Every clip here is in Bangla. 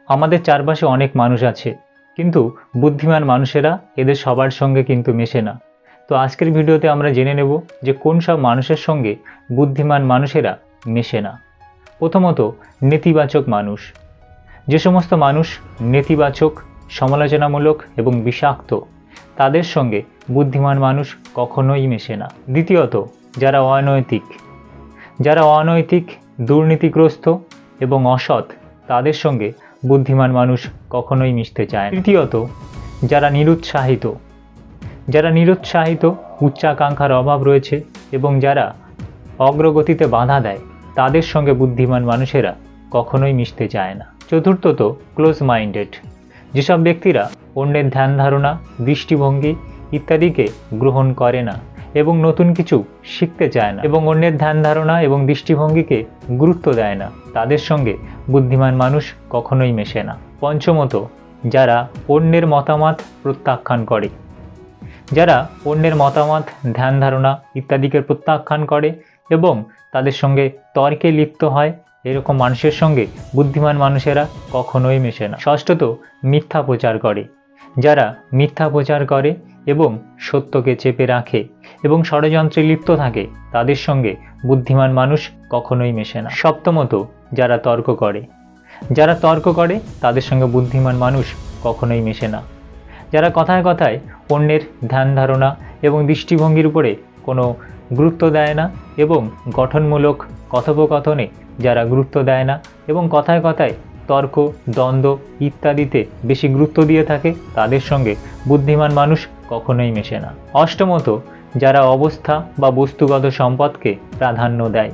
আমাদের চারপাশে অনেক মানুষ আছে, কিন্তু বুদ্ধিমান মানুষেরা এদের সবার সঙ্গে কিন্তু মেশে না। তো আজকের ভিডিওতে আমরা জেনে নেব যে কোন সব মানুষের সঙ্গে বুদ্ধিমান মানুষেরা মেশে না। প্রথমত, নেতিবাচক মানুষ। যে সমস্ত মানুষ নেতিবাচক, সমালোচনামূলক এবং বিষাক্ত, তাদের সঙ্গে বুদ্ধিমান মানুষ কখনোই মেশে না। দ্বিতীয়ত, যারা অনৈতিক, দুর্নীতিগ্রস্ত এবং অসৎ, তাদের সঙ্গে বুদ্ধিমান মানুষ কখনোই মিশতে চায় না। তৃতীয়ত, যারা নিরুৎসাহিত, উচ্চাকাঙ্ক্ষার অভাব রয়েছে এবং যারা অগ্রগতিতে বাধা দেয়, তাদের সঙ্গে বুদ্ধিমান মানুষেরা কখনোই মিশতে চায় না। চতুর্থত, ক্লোজ মাইন্ডেড। যেসব ব্যক্তিরা অন্যের ধ্যান ধারণা, দৃষ্টিভঙ্গি ইত্যাদিকে গ্রহণ করে না এবং নতুন কিছু শিখতে চায় না এবং অন্যের ধ্যান ধারণা এবং দৃষ্টিভঙ্গিকে গুরুত্ব দেয় না, তাদের সঙ্গে বুদ্ধিমান মানুষ কখনোই মেশে না। পঞ্চমত, যারা অন্যের মতামত প্রত্যাখ্যান করে। যারা অন্যের মতামত, ধ্যান ধারণা ইত্যাদিকে প্রত্যাখ্যান করে এবং তাদের সঙ্গে তর্কে লিপ্ত হয়, এরকম মানুষের সঙ্গে বুদ্ধিমান মানুষেরা কখনোই মেশে না। ষষ্ঠত, মিথ্যা প্রচার করে। যারা মিথ্যা প্রচার করে এবং সত্যকে চেপে রাখে এবং ষড়যন্ত্রে লিপ্ত থাকে, তাদের সঙ্গে বুদ্ধিমান মানুষ কখনোই মেশে না। সপ্তমত, যারা তর্ক করে, তাদের সঙ্গে বুদ্ধিমান মানুষ কখনোই মেশে না। যারা কথায় কথায় অন্যের ধ্যান ধারণা এবং দৃষ্টিভঙ্গির উপরে কোনো গুরুত্ব দেয় না এবং গঠনমূলক কথোপকথনে যারা গুরুত্ব দেয় না এবং কথায় কথায় তর্ক, দ্বন্দ্ব ইত্যাদিতে বেশি গুরুত্ব দিয়ে থাকে, তাদের সঙ্গে বুদ্ধিমান মানুষ কখনোই মেশে না। অষ্টমত, যারা অবস্থা বা বস্তুগত সম্পদকে প্রাধান্য দেয়।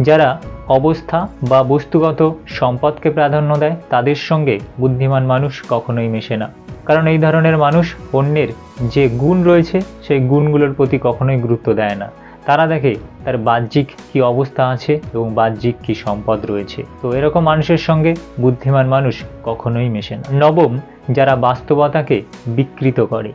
যারা অবস্থা বা বস্তুগত সম্পদকে প্রাধান্য দেয়, তাদের সঙ্গে বুদ্ধিমান মানুষ কখনোই মেশে না। কারণ এই ধরনের মানুষ অন্যের যে গুণ রয়েছে সেই গুণগুলোর প্রতি কখনোই গুরুত্ব দেয় না। তারা দেখে তার বাহ্যিক কী অবস্থা আছে এবং বাহ্যিক কী সম্পদ রয়েছে। তো এরকম মানুষের সঙ্গে বুদ্ধিমান মানুষ কখনোই মেশে না। নবম, যারা বাস্তবতাকে বিকৃত করে।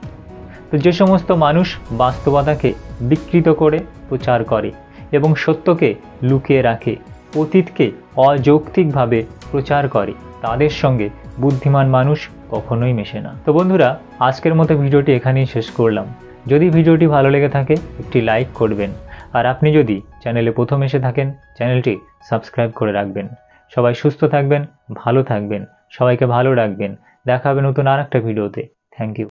তো যে সমস্ত মানুষ বাস্তবতাকে বিকৃত করে প্রচার করে এবং সত্যকে লুকিয়ে রাখে, অতীতকে অযৌক্তিকভাবে প্রচার করে, তাদের সঙ্গে বুদ্ধিমান মানুষ কখনোই মেশে না। তো বন্ধুরা, আজকের মতো ভিডিওটি এখানেই শেষ করলাম। যদি ভিডিওটি ভালো লেগে থাকে একটি লাইক করবেন, আর আপনি যদি চ্যানেলে প্রথম এসে থাকেন চ্যানেলটি সাবস্ক্রাইব করে রাখবেন। সবাই সুস্থ থাকবেন, ভালো থাকবেন, সবাইকে ভালো রাখবেন। দেখা হবে নতুন আর একটা ভিডিওতে। Thank you.